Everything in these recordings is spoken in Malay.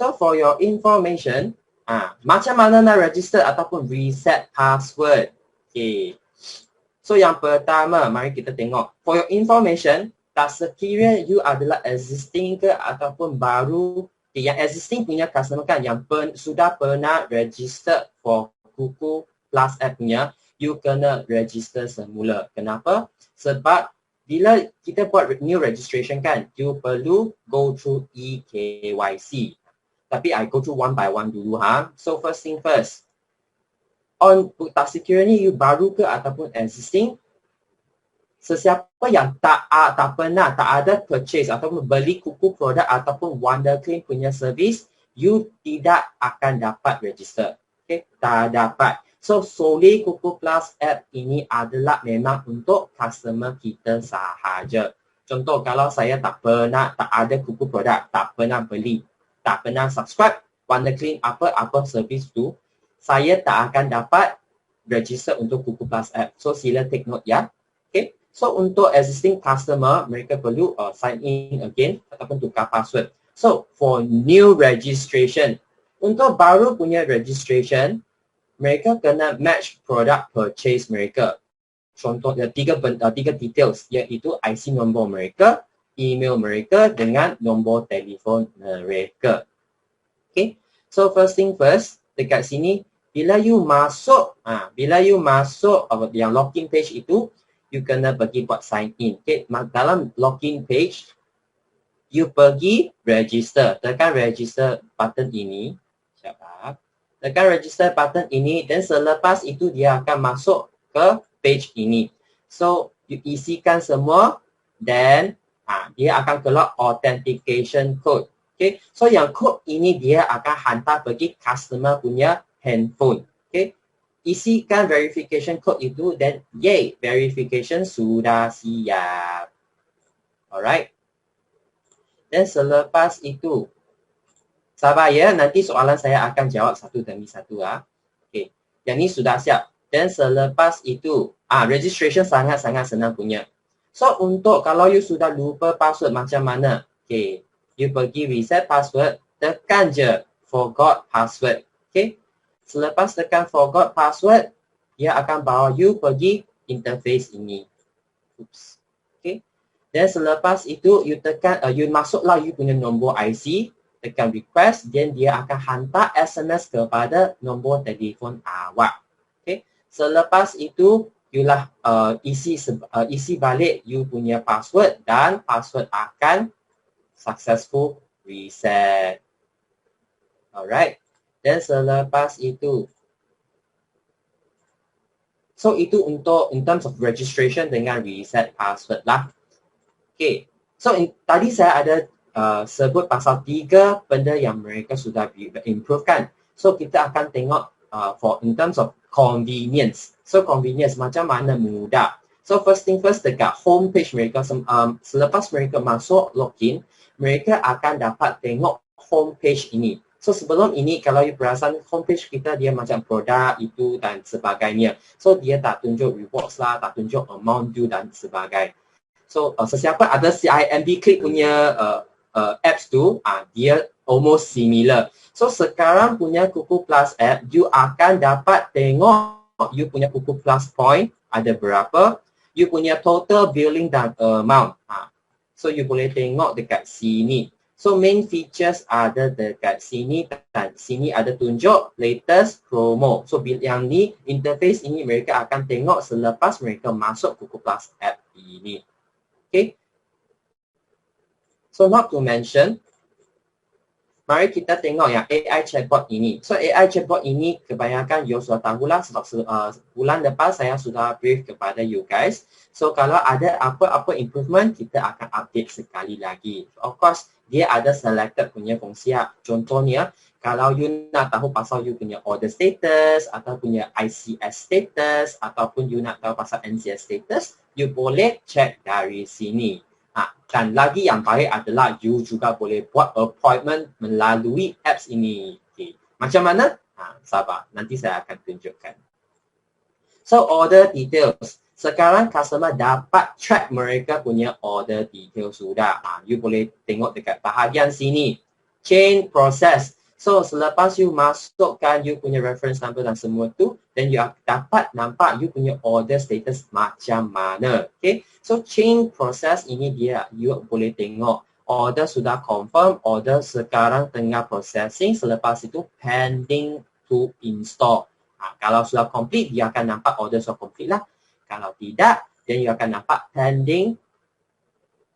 So for your information, macam mana nak register ataupun reset password. Okay. So yang pertama, mari kita tengok. For your information, tak sekiranya you adalah existing ke ataupun baru. Okay, yang existing punya customer kan, yang sudah pernah register for Kuku Plus app punya, you kena register semula. Kenapa? Sebab bila kita buat new registration kan, you perlu go through eKYC. Tapi I go through one by one dulu ha. So first thing first, tak sekiranya you baru ke ataupun existing, sesiapa yang tak ada purchase ataupun beli Kuku produk ataupun Wonderclean punya service, you tidak akan dapat register. Okay, tak dapat. So solely Kuku Plus app ini adalah memang untuk customer kita sahaja. Contoh kalau saya tak ada Kuku produk, tak pernah beli, tak pernah subscribe Wonderclean apa service tu, saya tak akan dapat register untuk Kuku Plus app. So sila take note ya. Okay. So untuk existing customer, mereka perlu sign in again ataupun tukar password. So for new registration, untuk baru punya registration, mereka kena match product purchase mereka. Contohnya tiga details, iaitu IC nombor mereka, email mereka dengan nombor telefon mereka. Okay. So first thing first, dekat sini bila you masuk yang login page itu, you kena pergi buat sign in. Okay. Dalam login page, you pergi register. Tekan register button ini. Tekan register button ini dan selepas itu dia akan masuk ke page ini. So, you isikan semua dan dia akan keluar authentication code. Okay. So, yang code ini dia akan hantar pergi customer punya handphone. Okay. Isikan verification code itu dan yay, verification sudah siap. Alright. Dan selepas itu, sabar ya, nanti soalan saya akan jawab satu demi satu. Okay. Yang ini sudah siap. Dan selepas itu, registration sangat-sangat senang punya. So, untuk kalau you sudah lupa password macam mana? Okay. You pergi reset password, tekan je forgot password. Okay. Selepas tekan forgot password, dia akan bawa you pergi interface ini. Oops. Okay. Dan selepas itu, you tekan, you masuklah you punya nombor IC, tekan request, dan dia akan hantar SMS kepada nombor telefon awak. Okay. Selepas itu, you lah isi balik you punya password dan password akan successful reset. Alright. Dan selepas itu, so itu untuk in terms of registration dengan reset password lah. Okay. So tadi saya ada sebut pasal 3 benda yang mereka sudah improve kan. So kita akan tengok for in terms of convenience. So convenience macam mana mudah. So first thing first, dekat homepage mereka, selepas mereka masuk login, mereka akan dapat tengok homepage ini. So sebelum ini kalau you perasan homepage kita dia macam produk itu dan sebagainya. So dia tak tunjuk rewards lah, tak tunjuk amount due dan sebagainya. So sesiapa ada CIMB Click punya apps tu, dia almost similar. So sekarang punya Kuku Plus app, you akan dapat tengok you punya Kuku Plus point ada berapa, you punya total billing dan amount. So you boleh tengok dekat sini. So main features ada dekat sini dan sini ada tunjuk latest promo. So yang ni interface ini mereka akan tengok selepas mereka masuk Kuku Plus app ini. Okay. So not to mention, mari kita tengok yang AI chatbot ini. So AI chatbot ini kebanyakan you sudah tahulah sebab bulan depan saya sudah brief kepada you guys. So kalau ada apa-apa improvement, kita akan update sekali lagi. Of course, dia ada selected punya fungsi. Contohnya, kalau you nak tahu pasal you punya order status atau punya ICS status ataupun you nak tahu pasal NCS status, you boleh check dari sini. Dan lagi yang baik adalah you juga boleh buat appointment melalui apps ini. Okay. Macam mana? Sabar, nanti saya akan tunjukkan. So order details. Sekarang customer dapat track mereka punya order details sudah. You boleh tengok dekat bahagian sini. chain process. So selepas you masukkan you punya reference number dan semua tu, then you dapat nampak you punya order status macam mana. Okay, so chain process ini dia you boleh tengok order sudah confirm, order sekarang tengah processing, selepas itu pending to install. Kalau sudah complete, dia akan nampak order sudah complete lah. Kalau tidak, then you akan nampak pending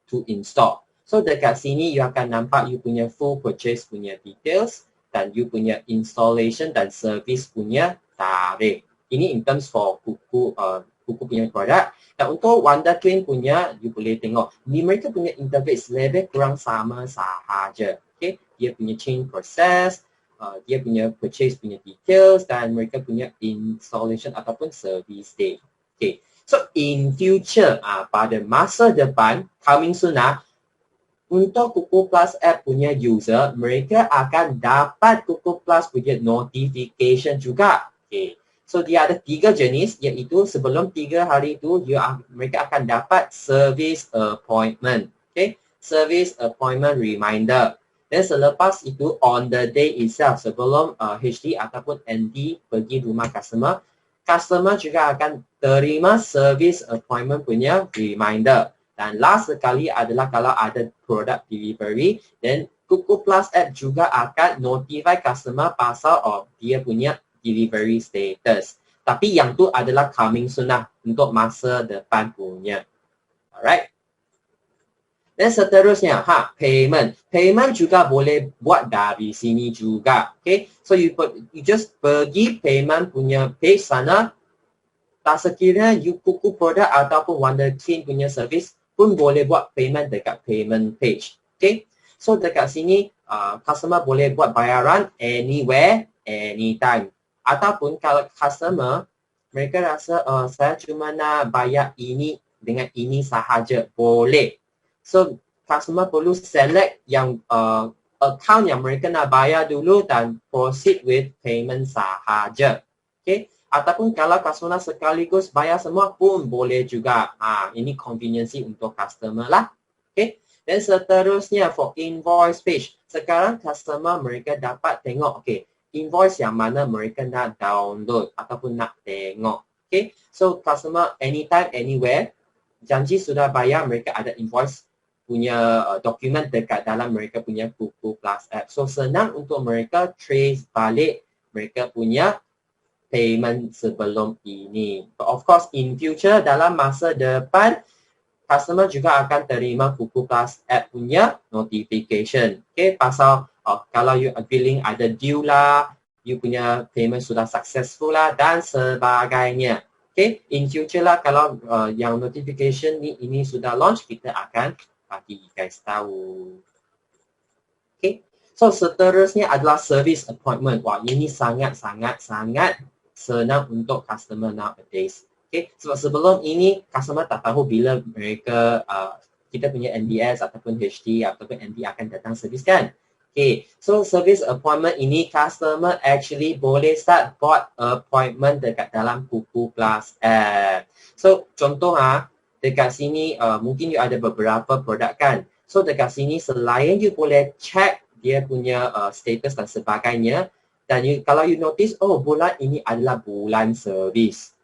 to install. So dekat sini you akan nampak you punya full purchase punya details dan you punya installation dan service punya tarikh. Ini in terms for kuku punya produk. Dan untuk Wonder Clean punya, you boleh tengok ni mereka punya interface lebih kurang sama sahaja. Okay, dia punya chain process, dia punya purchase punya details dan mereka punya installation ataupun service date. Okay. So in future, pada masa depan, coming soon untuk Kuku Plus app punya user, mereka akan dapat Kuku Plus punya notification juga. Okay. So dia ada 3 jenis, iaitu sebelum 3 hari itu, mereka akan dapat service appointment. Okay. Service appointment reminder. Dan selepas itu, on the day itself, sebelum HD ataupun ND pergi rumah customer, customer juga akan terima service appointment punya reminder. Dan last sekali adalah kalau ada product delivery, then Kuku Plus app juga akan notify customer pasal dia punya delivery status. Tapi yang tu adalah coming soon lah untuk masa depan punya. Alright. Dan seterusnya, payment. Payment juga boleh buat dari sini juga. Okay, so you just pergi payment punya page sana. Tak sekiranya you Kuku produk ataupun Wonder Clean punya service pun boleh buat payment dekat payment page. Okay, so dekat sini customer boleh buat bayaran anywhere, anytime. Ataupun kalau customer mereka rasa saya cuma nak bayar ini dengan ini sahaja, boleh. So, customer perlu select yang account yang mereka nak bayar dulu dan proceed with payment sahaja. Okay. Ataupun kalau customer sekaligus bayar semua pun boleh juga. Ini convenience untuk customer lah. Okay. Dan seterusnya for invoice page. Sekarang customer mereka dapat tengok, okay, invoice yang mana mereka nak download ataupun nak tengok. Okay. So, customer anytime, anywhere, janji sudah bayar, mereka ada invoice punya dokumen dekat dalam mereka punya Kuku Plus app. So senang untuk mereka trace balik mereka punya payment sebelum ini. But of course in future dalam masa depan customer juga akan terima Kuku Plus app punya notification. Okay, pasal kalau you billing ada due lah, you punya payment sudah successful lah dan sebagainya. Okay, in future lah kalau yang notification ini sudah launch, kita akan bagi guys tahu. Okay, so seterusnya adalah service appointment. Wah, ini sangat senang untuk customer nowadays. Okay, sebab sebelum ini customer tak tahu bila mereka kita punya NDS ataupun HD ataupun ND akan datang servis kan. Okay, so service appointment ini customer actually boleh start buat appointment dekat dalam Kuku Plus app. So contoh dekat sini mungkin you ada beberapa produk kan. So dekat sini selain you boleh check dia punya status dan sebagainya, dan kalau you notice, bulan ini adalah bulan servis.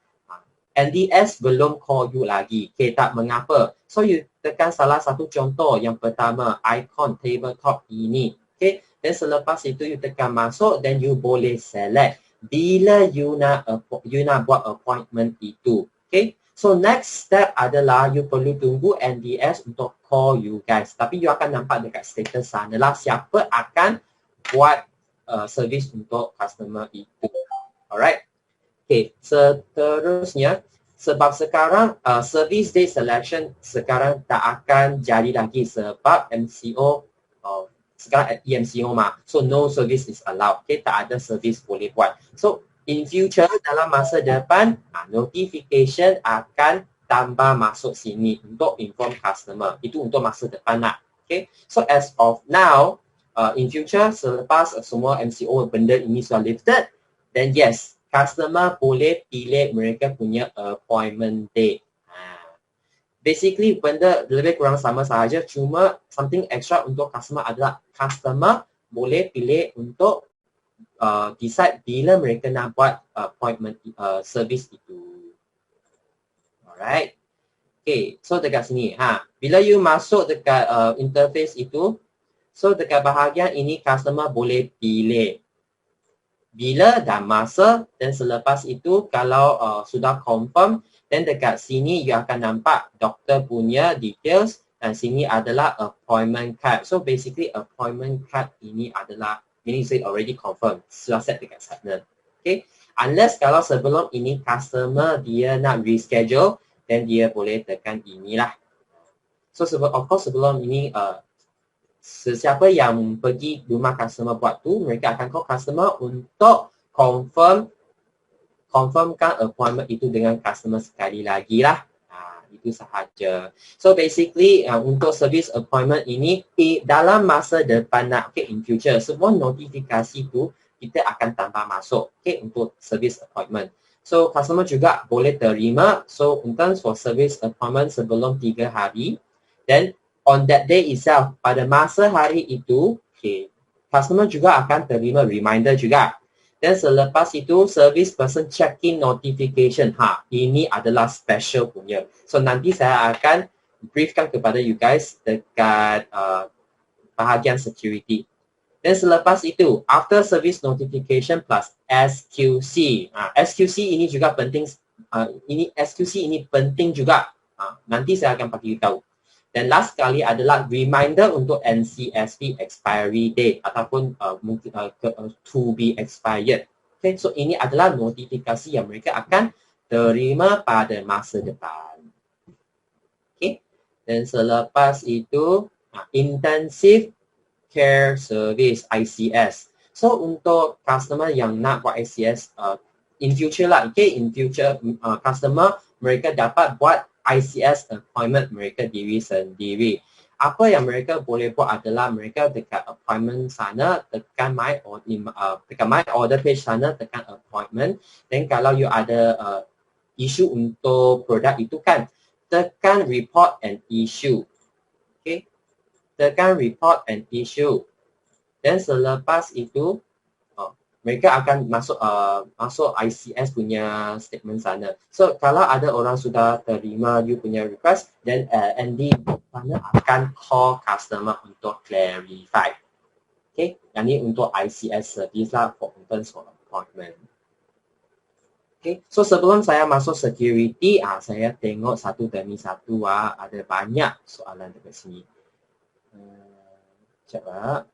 NDS belum call you lagi. Okay, tak mengapa. So you tekan salah satu contoh yang pertama, icon tabletop ini. Okay, dan selepas itu you tekan masuk, then you boleh select bila you nak buat appointment itu. Okay. So next step adalah you perlu tunggu NDS untuk call you guys. Tapi you akan nampak dekat status sana lah siapa akan buat service untuk customer itu. Alright. Okay, seterusnya sebab sekarang service day selection sekarang tak akan jadi lagi sebab MCO sekarang EMCO So no service is allowed. Okay, tak ada service boleh buat. So in future, dalam masa depan, notification akan tambah masuk sini untuk inform customer. Itu untuk masa depan lah. Okay. So as of now, in future, selepas semua MCO benda ini sudah lifted, then yes, customer boleh pilih mereka punya appointment date. Basically, benda lebih kurang sama sahaja, cuma something extra untuk customer adalah customer boleh pilih untuk decide bila mereka nak buat appointment service itu. Alright. Okay, so dekat sini. Bila you masuk dekat interface itu, so dekat bahagian ini customer boleh pilih bila dah masa, dan selepas itu kalau sudah confirm, dan dekat sini you akan nampak doktor punya details, dan sini adalah appointment card. So basically appointment card ini adalah meaning say already confirmed, sudah set dekat sana. Okay, unless kalau sebelum ini customer dia nak reschedule, dan dia boleh tekan inilah. So of course sebelum ini sesiapa yang pergi rumah customer buat tu, mereka akan call customer untuk confirmkan appointment itu dengan customer sekali lagi lah. Itu sahaja. So basically untuk service appointment ini dalam masa depan in future, semua notifikasi tu kita akan tambah masuk untuk service appointment. So customer juga boleh terima. So in terms for service appointment sebelum 3 hari, then on that day itself, pada masa hari itu, customer juga akan terima reminder juga. Dan selepas itu, service person check-in notification. Ini adalah special punya. So nanti saya akan briefkan kepada you guys dekat bahagian security. Dan selepas itu, after service notification plus SQC. SQC ini juga penting. SQC ini penting juga. Nanti saya akan bagi tahu. Dan last sekali adalah reminder untuk NCSP expiry date ataupun mungkin to be expired. Okay, so ini adalah notifikasi yang mereka akan terima pada masa depan. Okay, dan selepas itu intensive care service ICS. So untuk customer yang nak buat ICS in future lah, in future customer mereka dapat buat ICS appointment mereka diri sendiri. Apa yang mereka boleh buat adalah mereka dekat appointment sana, tekan my order page sana, tekan appointment. Dan kalau you ada isu untuk produk itu kan, tekan report and issue. Okay, tekan report and issue. Dan selepas itu mereka akan masuk ICS punya statement sana. So kalau ada orang sudah terima you punya request, then ND sana akan call customer untuk clarify. Okay, yang ni untuk ICS service lah for appointment. Okay, so sebelum saya masuk security, saya tengok satu demi satu ada banyak soalan dekat sini. Sekejap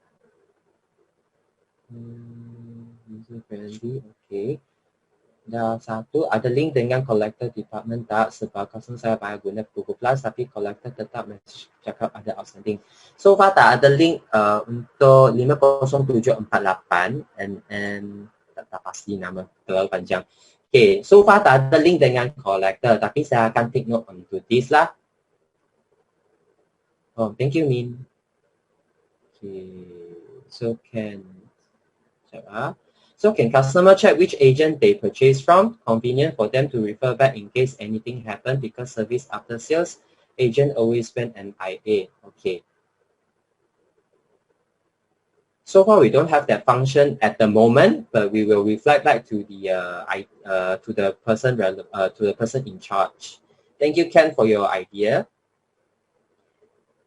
user friendly, okay. Dah satu, ada link dengan collector department tak? Sebab customer saya banyak guna Google Plus tapi collector tetap message cakap ada outstanding. So far tak ada link untuk 50748 and tak pasti nama, terlalu panjang. Okay, so far tak ada link dengan collector tapi saya akan take note untuk this lah. Oh, thank you Min. Okay, so So can customer check which agent they purchase from? Convenient for them to refer back in case anything happen because service after sales agent always went MIA. Okay. So far we don't have that function at the moment, but we will reflect back to the person in charge. Thank you Ken for your idea.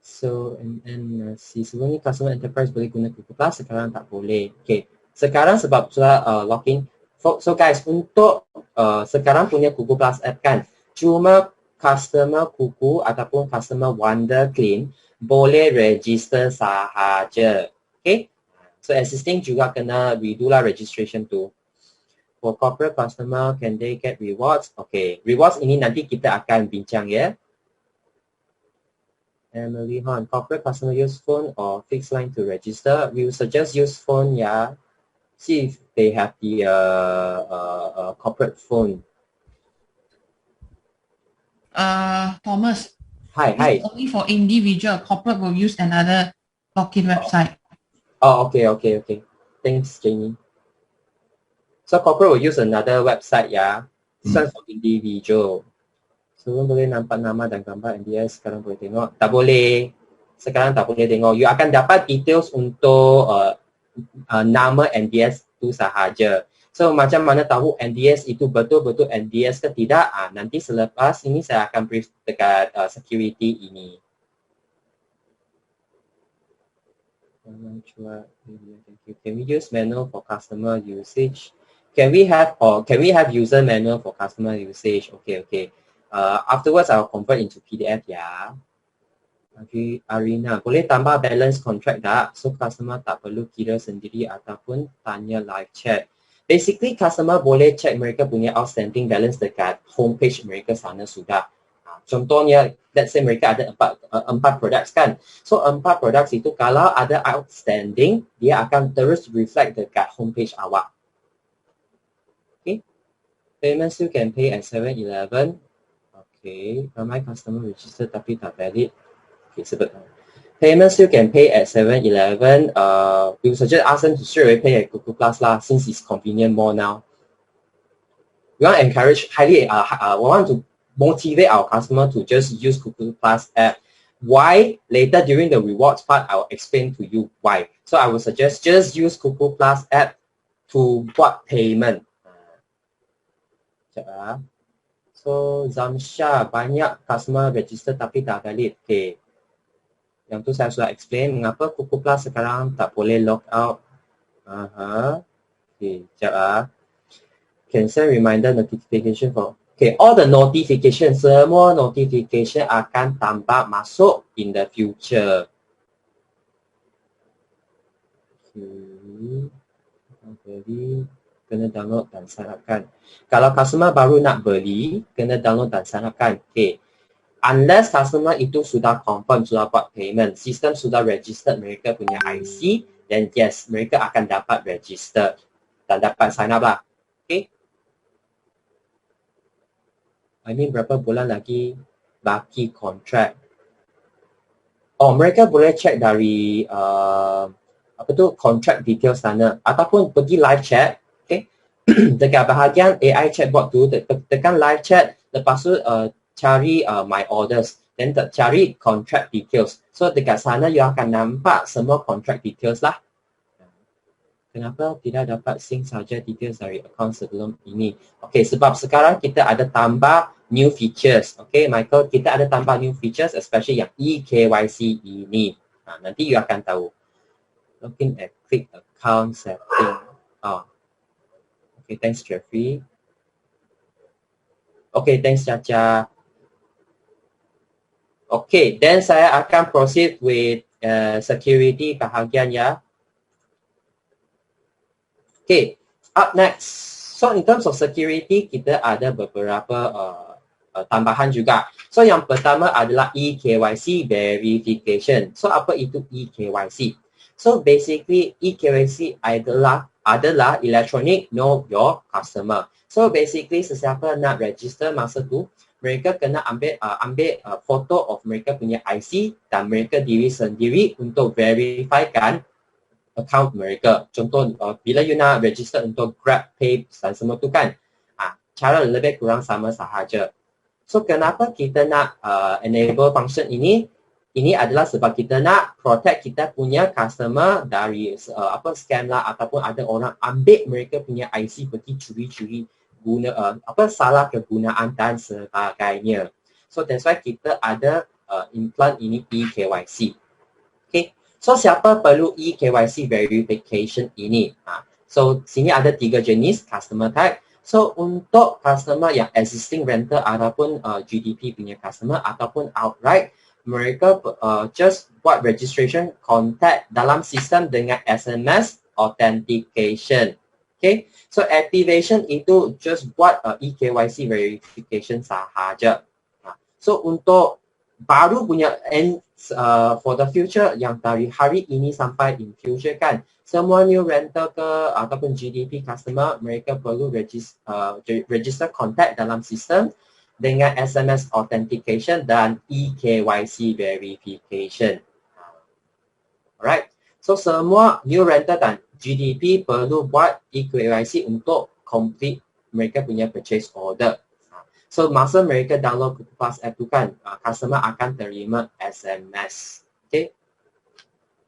So and sebelum ni customer enterprise boleh guna Google Plus, sekarang tak boleh. Okay. Sekarang sebab sudah login. So guys, untuk sekarang punya Kuku Plus app kan, cuma customer Kuku ataupun customer Wonder Clean boleh register sahaja. Okay? So existing juga kena redo lah registration tu. For corporate customer, can they get rewards? Okay, rewards ini nanti kita akan bincang ya. Emily Han, corporate customer use phone or fixed line to register. We will suggest use phone ya. See if they have the corporate phone. Thomas. Hi. Only for individual. Corporate will use another login website. Oh, okay. Thanks, Jamie. So corporate will use another website ya. This one for individual. Sebelum boleh nampak nama dan gambar NDS, sekarang boleh tengok. Tak boleh. Sekarang tak boleh tengok. You akan dapat details untuk nama NDS itu sahaja. So macam mana tahu NDS itu betul-betul NDS ke tidak? Nanti selepas ini saya akan brief dekat security ini. Can we use manual for customer usage? Can we have user manual for customer usage? Okay. Afterwards I'll convert into PDF ya. Arina, boleh tambah balance contract tak? So customer tak perlu kira sendiri ataupun tanya live chat. Basically customer boleh check mereka punya outstanding balance dekat homepage mereka sana sudah. Contohnya, let's say mereka ada empat products kan. So 4 products itu kalau ada outstanding, dia akan terus reflect dekat homepage awak. Okay. Payment still can pay at 7-Eleven. Okay. Ramai customer register tapi tak valid. Okay, sebut. Payment still can pay at 7-Eleven. We will suggest ask them to straight away pay at Google Plus lah, since it's convenient more now. We want to encourage we want to motivate our customer to just use Google Plus app. Why? Later during the rewards part, I will explain to you why. So I would suggest just use Google Plus app to buat payment. So Zamsha, banyak customer register tapi tak valid. Okay. Yang tu saya sudah explain mengapa Google Plus sekarang tak boleh log out. Okay, sekejap Cancel reminder notification for. Okay, all the notification, semua notification akan tambah masuk in the future. Beli, kena download dan sign upkan. Kalau customer baru nak beli, kena download dan sign upkan. Okay. Unless customer itu sudah confirm, sudah buat payment, sistem sudah register mereka punya IC, then yes, mereka akan dapat register dan dapat sign up lah. Okay. Ini berapa bulan lagi baki kontrak. Oh, mereka boleh check dari contract details sana ataupun pergi live chat. Okay. Dekat bahagian AI chatbot tu, tekan live chat, lepas tu cari my orders, then cari contract details. So dekat sana you akan nampak semua contract details lah. Kenapa tidak dapat sync saja details dari account sebelum ini? Okay, sebab sekarang kita ada tambah new features. Okay, Michael, kita ada tambah new features, especially yang eKYC ini. Nanti you akan tahu. Login and click account setting. Okay, thanks Jeffrey. Okay, thanks Caca. Okay, then saya akan proceed with security bahagian ya. Okay, up next. So in terms of security, kita ada beberapa tambahan juga. So yang pertama adalah eKYC verification. So apa itu eKYC? So basically eKYC adalah electronic know your customer. So basically sesiapa nak register masa tu, mereka kena ambil foto of mereka punya IC dan mereka diri sendiri untuk verifikan account mereka. Contoh, bila you nak register untuk Grab, Pay dan semua tu kan, cara lebih kurang sama sahaja. So kenapa kita nak enable function ini? Ini adalah sebab kita nak protect kita punya customer dari scam lah ataupun ada orang ambil mereka punya IC pergi curi-curi salah kegunaan dan sebagainya. So that's why kita ada implant ini eKYC. Okay. So siapa perlu eKYC verification ini? So sini ada 3 jenis customer type. So untuk customer yang existing renter ataupun GDP punya customer ataupun outright, mereka just buat registration contact dalam sistem dengan SMS authentication. Okay, so activation itu just buat eKYC verification sahaja. So untuk baru punya for the future yang dari hari ini sampai in future kan, semua new rental ke ataupun GDP customer mereka perlu register contact dalam sistem dengan SMS authentication dan eKYC verification. Alright, so semua new rental dan GDP perlu buat eKYC untuk complete mereka punya purchase order. So masa mereka download Google Plus app tu kan, customer akan terima SMS. Okay,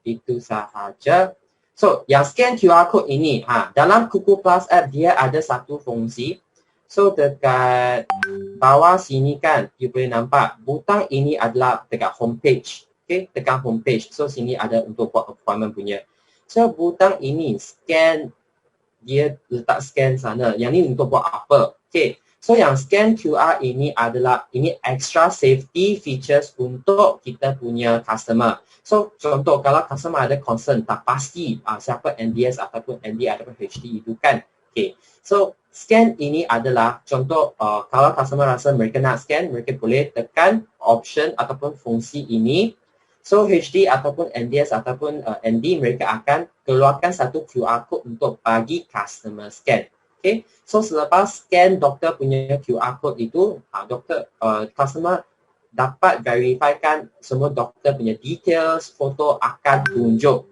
itu sahaja. So, yang scan QR code ini, dalam Kuku Plus app dia ada satu fungsi. So, dekat bawah sini kan, you boleh nampak butang ini adalah dekat homepage. Okay, tekan homepage. So, sini ada untuk buat appointment punya. So, butang ini scan, dia letak scan sana. Yang ni untuk buat apa? Okay, so yang scan QR ini adalah, ini extra safety features untuk kita punya customer. So, contoh kalau customer ada concern, tak pasti siapa NDS ataupun ND ataupun HD itu kan. Okay, so scan ini adalah contoh kalau customer rasa mereka nak scan, mereka boleh tekan option ataupun fungsi ini. So, HD ataupun NDS ataupun ND mereka akan keluarkan satu QR code untuk bagi customer scan. Okay, so selepas scan doktor punya QR code itu, doktor customer dapat verifikan semua doktor punya details, foto akan tunjuk.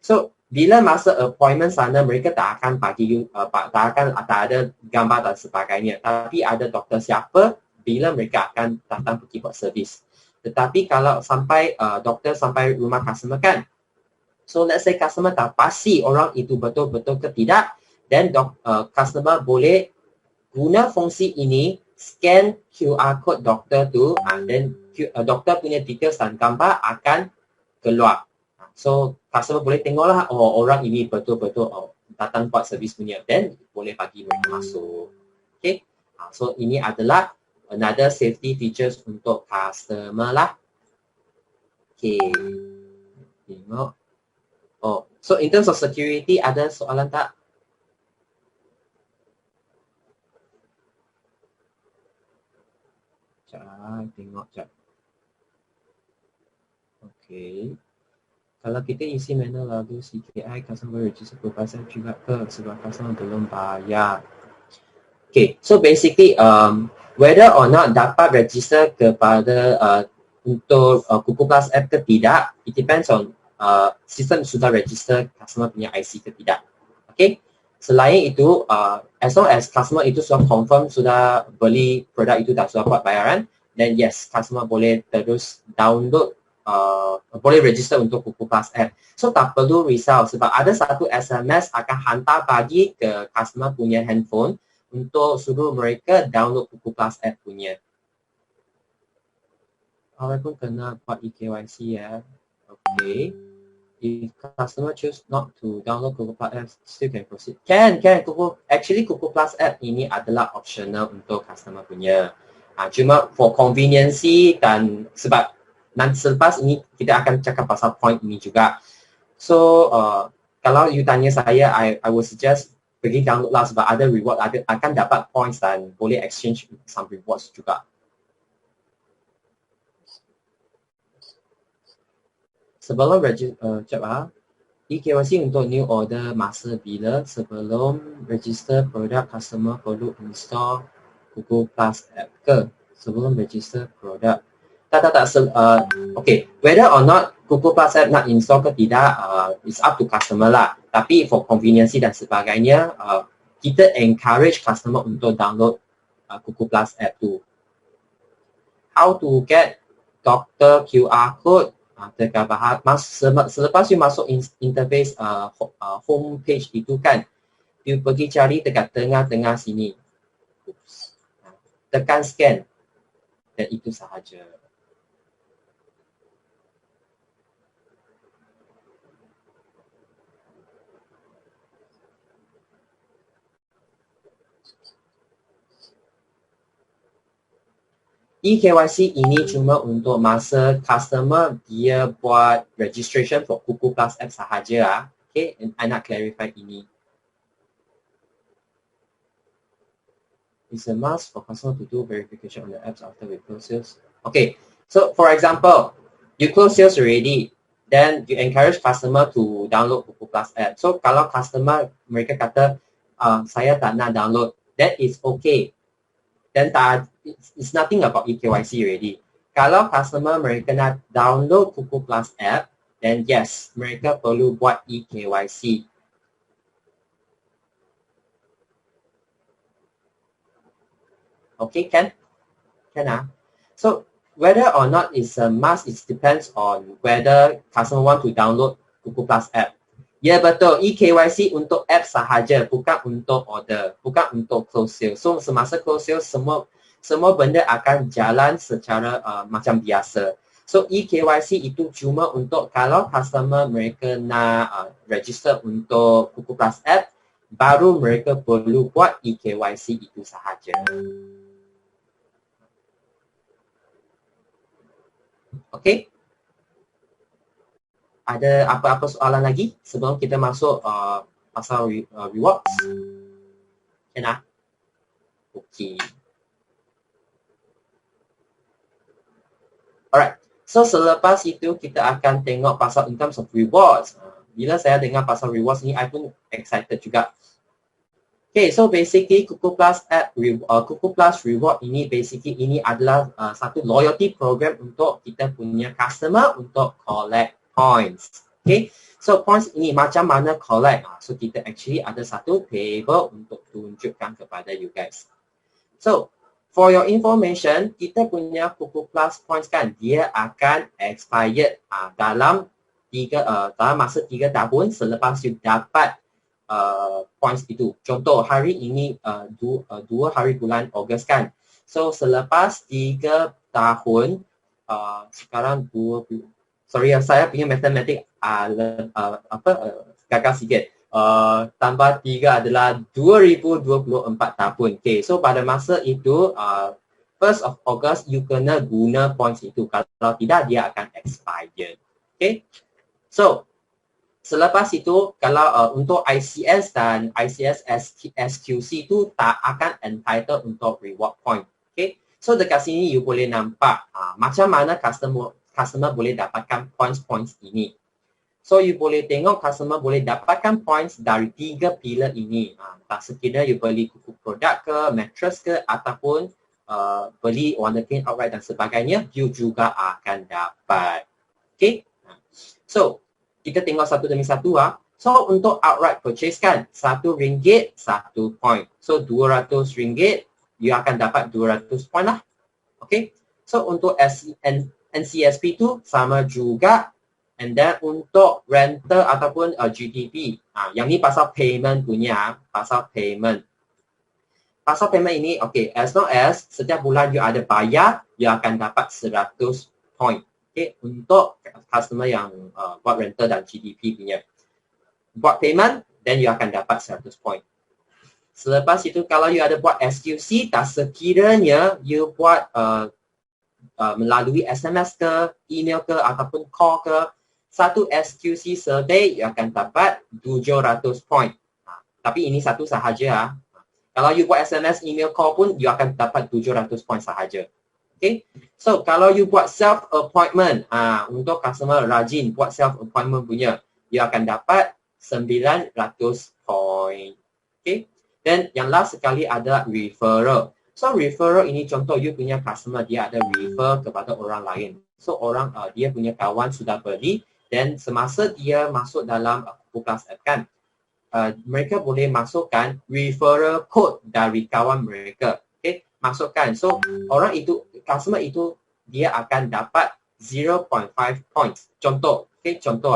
So, bila masa appointment sana, mereka tak akan bagi tak ada gambar dan sebagainya. Tapi ada doktor siapa bila mereka akan datang pergi buat servis. Tetapi kalau sampai doktor sampai rumah customer kan, so let's say customer tak pasti orang itu betul-betul ke tidak, then customer boleh guna fungsi ini, scan QR code doktor tu, then doktor punya details dan gambar akan keluar. So customer boleh tengoklah, oh orang ini betul-betul datang buat servis punya, then boleh bagi mereka masuk. Okay, so ini adalah another safety features untuk customer lah. Okay, tengok. Oh, so in terms of security, ada soalan tak? Tengok jap. Okay. Kalau kita isi mana lagu CKI, customer register provider juga ke sebab customer belum bayar. Okay, so basically whether or not dapat register kepada untuk Kuku Plus app ke tidak, it depends on sistem sudah register customer punya IC ke tidak. Okay, selain itu as long as customer itu sudah confirm sudah beli produk itu dan sudah buat bayaran, then yes, customer boleh terus download, boleh register untuk Kuku Plus app. So tak perlu risau sebab ada satu SMS akan hantar bagi ke customer punya handphone untuk suruh mereka download Kuku Plus app punya. Awak pun kena buat eKYC ya. Okay. If customer choose not to download Kuku Plus app, still can proceed. Can. Actually Kuku Plus app ini adalah optional untuk customer punya. Cuma for conveniency dan sebab nanti selepas ini kita akan cakap pasal point ini juga. So kalau you tanya saya, I would suggest pergi download lah sebab ada reward, akan dapat points dan boleh exchange some rewards juga. Sebelum eKYC untuk new order masa bila? Sebelum register produk, customer perlu install Kuku Plus app ke? Sebelum register produk. Okay, whether or not Kuku Plus app nak install ke tidak, it's up to customer lah. Tapi for convenience dan sebagainya, kita encourage customer untuk download Kuku Plus app tu. How to get doctor QR code? Selepas you masuk interface home page itu kan, you pergi cari dekat tengah-tengah sini. Tekan scan. Dan itu sahaja. eKYC ini cuma untuk masa customer dia buat registration for Kuku Plus app sahaja. Okay, and I nak clarify ini. It's a must for customer to do verification on the apps after we close sales. Okay, so for example, you close sales already, then you encourage customer to download Kuku Plus app. So kalau customer mereka kata saya tak nak download, that is okay. Then it's nothing about eKYC already. Kalau customer mereka nak download Kuku Plus app, then yes, mereka perlu buat eKYC. Okay, can? So whether or not it's a must, it depends on whether customer want to download Kuku Plus app. Ya betul, eKYC untuk app sahaja, bukan untuk order, bukan untuk close sale. So semasa close sale semua benda akan jalan secara macam biasa. So eKYC itu cuma untuk kalau customer mereka nak register untuk Kuku Plus app, baru mereka perlu buat eKYC itu sahaja. Okay? Ada apa-apa soalan lagi sebelum kita masuk pasal rewards? Kena? Okay. Alright. So selepas itu kita akan tengok pasal in terms of rewards. Bila saya dengar pasal rewards ni, I pun excited juga. Okay, so basically Kuku Plus app, Kuku Plus reward ini basically ini adalah satu loyalty program untuk kita punya customer untuk collect points. Okay, so points ini macam mana collect? So kita actually ada satu table untuk tunjukkan kepada you guys. So for your information, kita punya Kuku Plus points kan, dia akan expired dalam masa 3 tahun selepas you dapat points itu. Contoh hari ini 2 hari bulan Ogos kan. So selepas 3 tahun sekarang 20. Sorry saya punya matematik gagal sikit. Tambah 3 adalah 2024 tahun. Okay, so pada masa itu 1st of August you kena guna points itu. Kalau tidak dia akan expired. Okay, so selepas itu kalau untuk ICS dan ICS SQC itu tak akan entitled untuk reward point. Okay, so dekat sini you boleh nampak macam mana customer boleh dapatkan points ini. So you boleh tengok customer boleh dapatkan points dari 3 pillar ini. Tak sekadar you beli kuku produk ke, mattress ke ataupun beli warna paint outright dan sebagainya, you juga akan dapat. Okay, so kita tengok satu demi satu So untuk outright purchase kan, RM1 1 point. So RM200 you akan dapat 200 point lah. Okay, so untuk NCSP tu sama juga. And then untuk rental ataupun GDP, yang ni pasal payment punya, pasal payment. Pasal payment ini, okay, as long as setiap bulan you ada bayar, you akan dapat 100 point. Okay, untuk customer yang buat rental dan GDP punya. Buat payment, then you akan dapat 100 point. Selepas itu, kalau you ada buat SQC, tak sekiranya you buat melalui SMS ke, email ke, ataupun call ke, satu SQC survey you akan dapat 700 point. Tapi ini satu sahaja. Kalau you buat SMS, email, call pun you akan dapat 700 point sahaja. Okay, so kalau you buat self appointment, untuk customer rajin buat self appointment punya, you akan dapat 900 point. Okay, dan yang last sekali ada referral. So referral ini contoh you punya customer dia ada refer kepada orang lain. So orang dia punya kawan sudah beli dan semasa dia masuk dalam Kuku Plus app kan, mereka boleh masukkan referral code dari kawan mereka. Okay, masukkan. So orang itu, customer itu dia akan dapat 0.5 points. Contoh, okay, contoh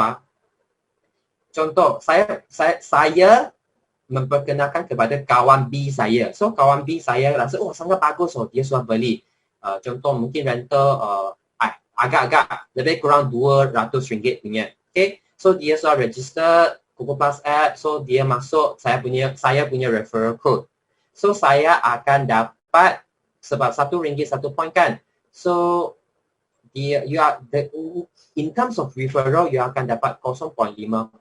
saya memperkenalkan kepada kawan B saya. So kawan B saya rasa sangat bagus dia sudah beli. Contoh mungkin rental agak-agak lebih kurang RM200 punya. Okay, so dia sudah register Kuku Plus app, so dia masuk saya punya referral code. So saya akan dapat sebab RM1 1 point kan. So in terms of referral you akan dapat 0.5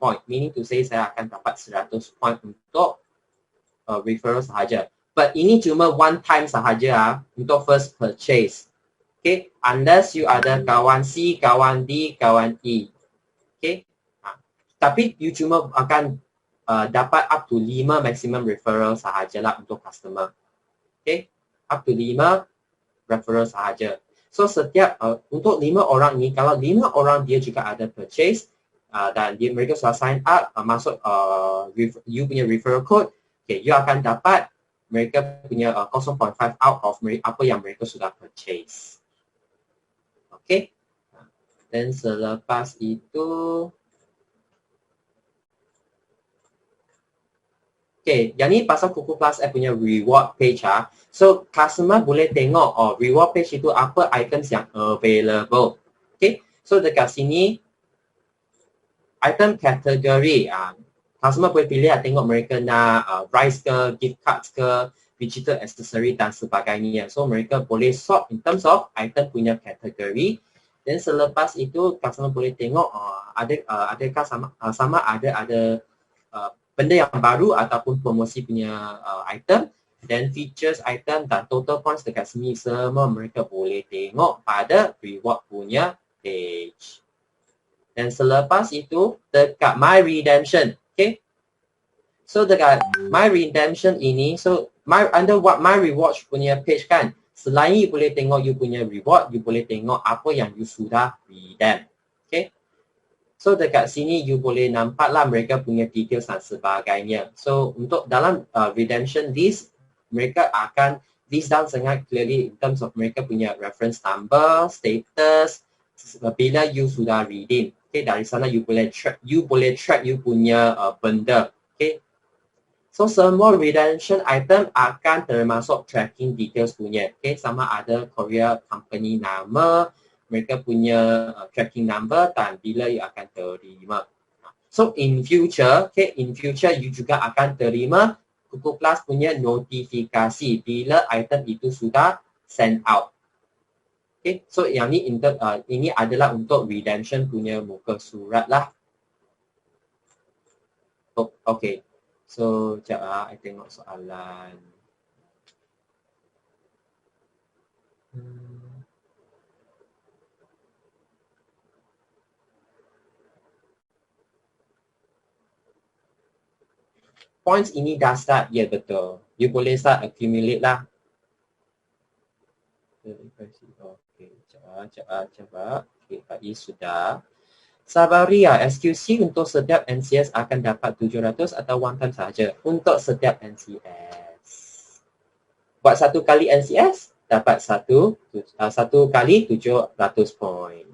point, meaning to say saya akan dapat 100 point untuk referral sahaja. But ini cuma one time sahaja untuk first purchase. Okay, unless you ada kawan C, kawan D, kawan E. Okay, tapi you cuma akan dapat up to 5 maximum referral sahajalah untuk customer. Okay, up to 5 referral sahaja. So setiap untuk 5 orang ni, kalau 5 orang dia juga ada purchase dan mereka sudah sign up masuk you punya referral code, okay, you akan dapat mereka punya 0.5 out of apa yang mereka sudah purchase. Okay, dan selepas itu Okay, yang ni pasal Kuku Plus App punya reward page ha. So, customer boleh tengok reward page itu apa items yang available. Okay, so dekat sini item category customer boleh pilih tengok mereka nak rice ke, gift cards ke, digital accessory dan sebagainya. So, mereka boleh sort in terms of item punya category. Dan selepas itu customer boleh tengok adakah sama ada benda yang baru ataupun promosi punya item, dan features item dan total points dekat sini semua mereka boleh tengok pada reward punya page. Dan selepas itu dekat My Redemption, okay? So dekat My Redemption ini, so under My Rewards punya page kan, selain you boleh tengok you punya reward, you boleh tengok apa yang you sudah redeem, okay? So dekat sini you boleh nampaklah mereka punya details dan sebagainya. So untuk dalam redemption list, mereka akan list down sangat clearly in terms of mereka punya reference number, status, bila you sudah redeem. Okay, dari sana you boleh track you punya benda. Okay. So semua redemption item akan termasuk tracking details punya. Okay, sama ada courier company nama, mereka punya tracking number dan bila you akan terima. So in future, okay, you juga akan terima Kuku Plus punya notifikasi bila item itu sudah send out. Okay, so yang ni ini adalah untuk redemption punya muka surat lah. Oh, okay, so sekejap I tengok soalan. Points ini dah start, ya betul. You boleh start accumulate lah. Okay, coba. Okay, tadi sudah. Sabaria, SQC untuk setiap NCS akan dapat 700 atau one time sahaja? Untuk setiap NCS. Buat satu kali NCS, dapat satu kali 700 poin.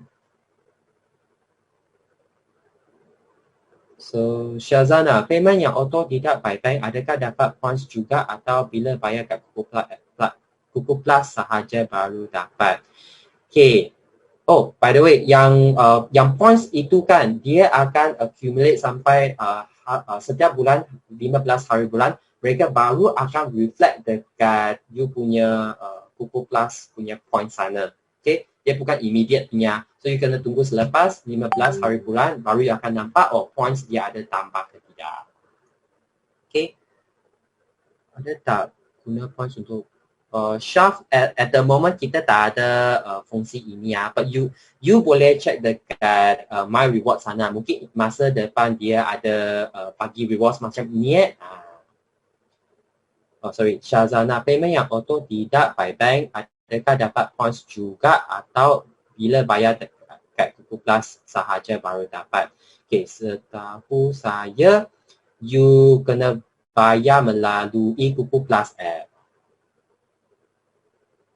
So, Syazana, payment yang auto tidak by bank, adakah dapat points juga atau bila bayar kat Kuku Plus sahaja baru dapat? Okay. Oh, by the way, yang points itu kan, dia akan accumulate sampai setiap bulan, 15 hari bulan, mereka baru akan reflect dekat you punya Kuku Plus punya points sana. Okay, dia bukan immediate punya. So, you kena tunggu selepas 15 hari bulan, baru you akan nampak, points dia ada tambah ke tidak. Okay. Ada tak guna points untuk Shaft at the moment kita tak ada fungsi ini but you boleh check dekat My Rewards sana. Mungkin masa depan dia ada bagi rewards macam ini. Syazana, payment yang auto tidak by bank, adakah dapat points juga atau bila bayar dekat Kuku Plus sahaja baru dapat? Okay, setahu saya you kena bayar melalui Kuku Plus app.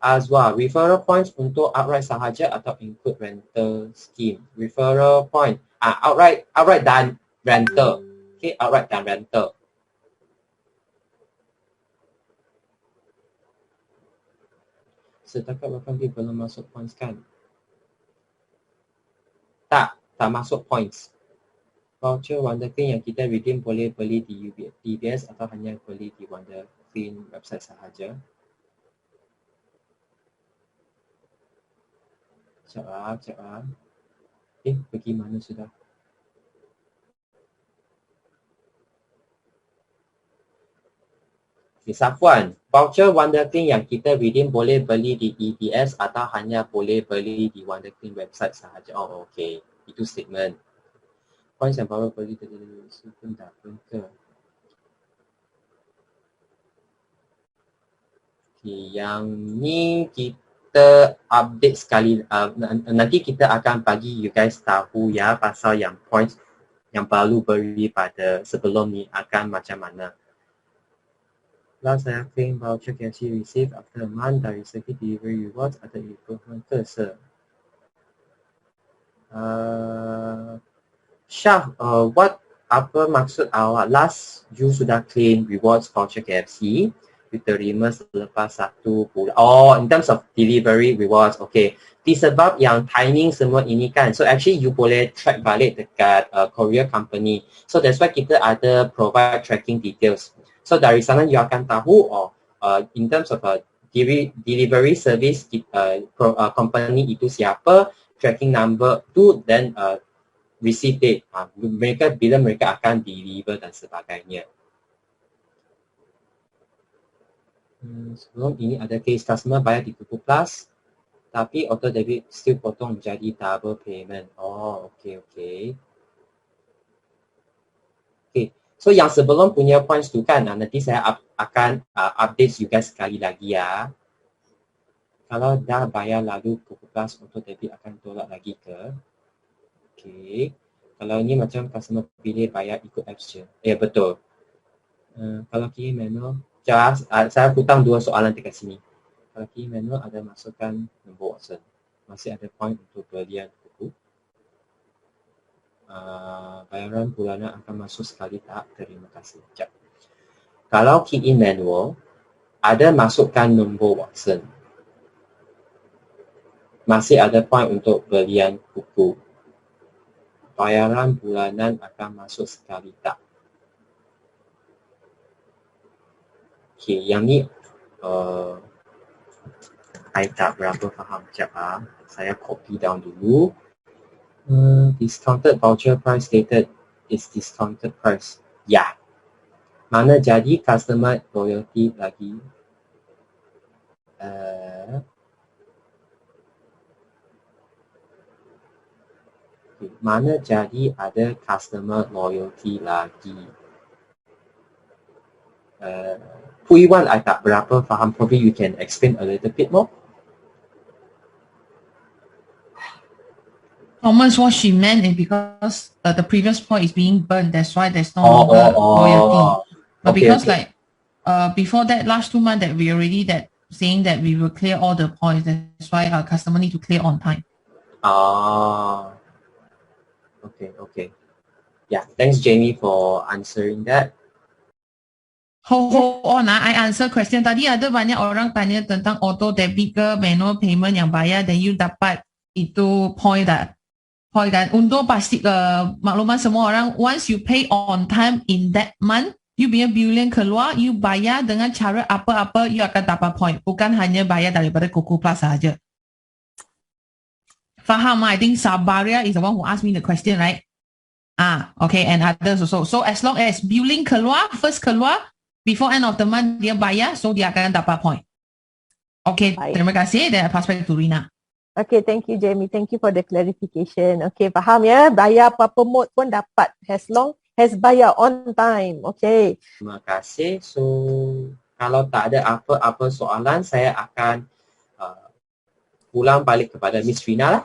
Azwa, referral points untuk outright sahaja atau include rental scheme? Referral point, outright dan rental. Okay, outright dan rental. Setakat berapa dia belum masuk points kan? Tak masuk points. Voucher Wonderfin yang kita redeem boleh beli di DBS atau hanya beli di Wonderfin website sahaja? Sekejap. Pergi mana sudah? Safwan, voucher Wonderfin yang kita redeem boleh beli di EBS atau hanya boleh beli di Wonderfin website sahaja? Oh, okay. Itu statement. Points yang baru beli pun tak pun ke? Okay, yang ni kita update sekali. Nanti kita akan bagi you guys tahu ya pasal yang points yang baru beri pada sebelum ni akan macam mana. Last saya claim voucher KFC receive after a month dari segi delivery rewards atau improvement ke sir? Syah, what apa maksud awak? Last you sudah claim rewards voucher KFC, you terima selepas 1 bulan. Oh, in terms of delivery rewards, okay. Disebab yang timing semua ini kan, so actually you boleh track balik dekat courier company. So that's why kita ada provide tracking details. So dari sana you akan tahu, in terms of delivery service company itu siapa, tracking number tu, then receive date. Bila mereka akan deliver dan sebagainya. Sebelum ini ada case customer bayar di Kuku Plus, tapi auto debit still potong jadi double payment. Oh, okay. Okay. So yang sebelum punya points tu kan, nanti saya akan update juga sekali lagi ya. Kalau dah bayar lalu Kuku Plus, auto debit akan tolak lagi ke? Okay. Kalau ini macam customer pilih bayar ikut apps je. Betul. Kalau key manual, saya hutang 2 soalan dekat sini. Kalau key manual ada masukkan nombor Watson. Masih ada point untuk belian buku. Bayaran bulanan akan masuk sekali tak? Terima kasih. Sekejap. Kalau key in manual, ada masukkan nombor Watson. Masih ada point untuk belian buku. Bayaran bulanan akan masuk sekali tak? Okay, yang ni I tak berapa faham. Sekejap saya copy down dulu. Discounted voucher price stated is discounted price. Ya. Mana jadi customer loyalty lagi? Mana jadi ada customer loyalty lagi? Puiwan I tak berapa faham. Probably you can explain a little bit more. Thomas, what she meant is because the previous point is being burned, that's why there's no longer loyalty. But okay, because before that last 2 months that we already saying that we will clear all the points, that's why our customer need to clear on time. Okay. Yeah, thanks Jamie for answering that. Hold on, I answer question tadi. Ada banyak orang tanya tentang auto debit ke manual payment yang bayar dan you dapat itu point kan. Untuk pasti makluman semua orang, once you pay on time in that month, you punya billion keluar, you bayar dengan cara apa-apa, you akan dapat point. Bukan hanya bayar daripada Kuku Plus sahaja. Faham? I think Sabaria is the one who asked me the question, right? Okay, and others also. So as long as billing keluar, first keluar, before end of the month dia bayar, so dia akan dapat point. Okay, terima kasih. Then I pass back to Rina. Okay, thank you Jamie. Thank you for the clarification. Okay, faham ya? Bayar apa mode pun dapat as long as bayar on time. Okay. Terima kasih. So, kalau tak ada apa-apa soalan, saya akan pulang balik kepada Miss Rina lah.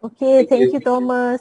Okay, thank you Thomas.